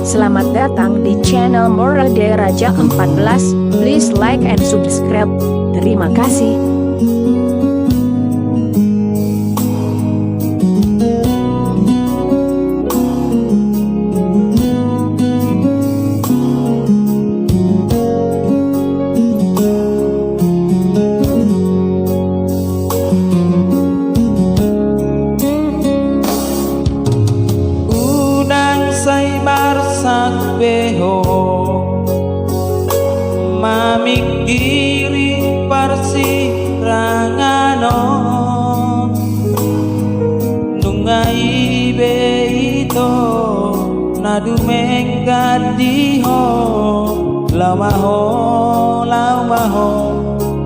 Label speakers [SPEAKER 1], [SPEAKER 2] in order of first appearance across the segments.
[SPEAKER 1] Selamat datang di channel Morade Raja 14. Please like and subscribe. Terima kasih.
[SPEAKER 2] Beho mamikiri parsirangano nungai beito nadu menggadiho lamaho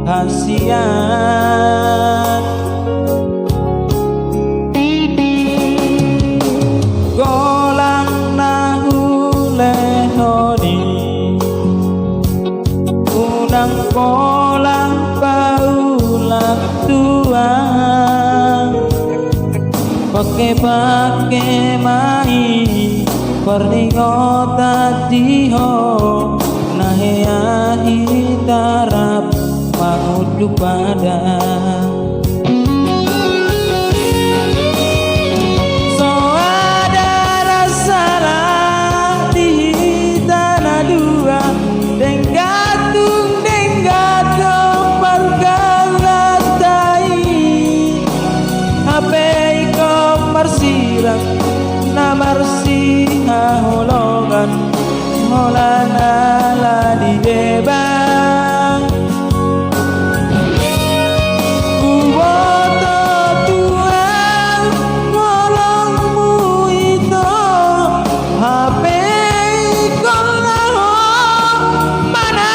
[SPEAKER 2] hasian polang paulang tua pake mai perningo tadiho nahea hitarap maudu pada marsiha hologan holana la di debang kuwoto tuang ngolongmu itu HP kolah mana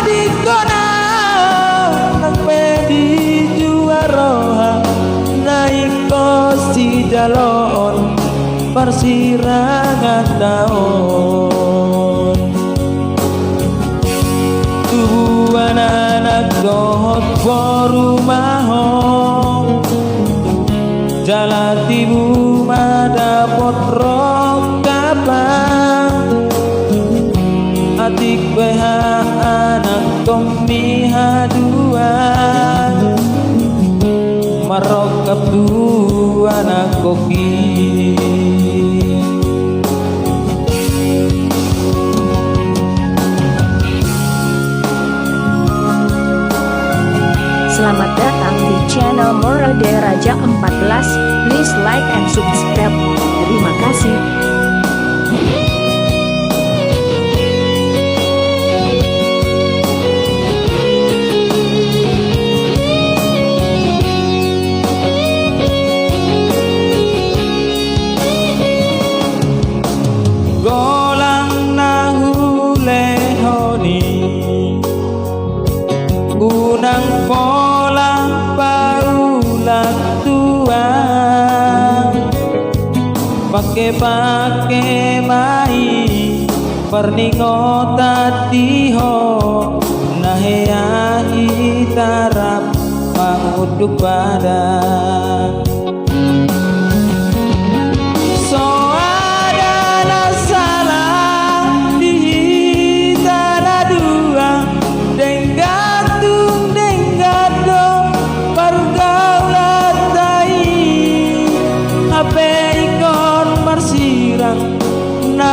[SPEAKER 2] di kona nang pedi juaroha naik kosi jalon persirangan daun tubuhan anak dohot porumaho jalatibu madapot rok kapang atik beha anak komiha dua marokap dua anak koki.
[SPEAKER 1] Selamat datang di channel Morade Raja 14. Please like and subscribe. Terima kasih.
[SPEAKER 2] Golang nahu lehoni unang polang paulang tua pake mai perningo tadiho nahea hitarap maudu pada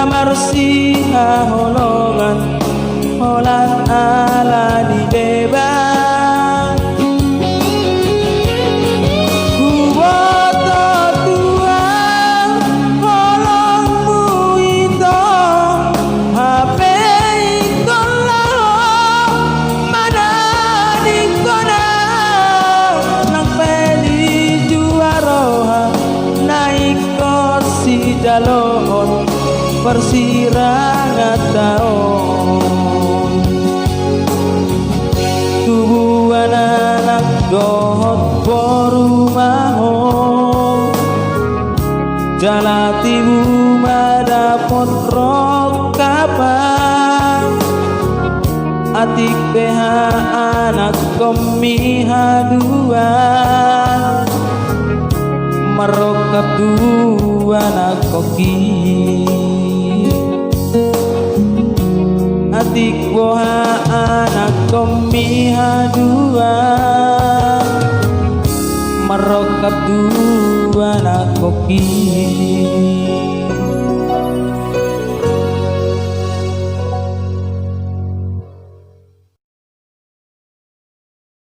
[SPEAKER 2] marsiha holongan holan ala di bebang kuwoto tuang holongmu itu HP kolah mana di kona nang pedi juaroha naik kosi jalon persirangan tahun tubuhan anak dohot porumaho jalatibu madapot rok kapang atik beha anak komiha dua marokap dua anak koki boha anak komiha dua merokap dua anak koki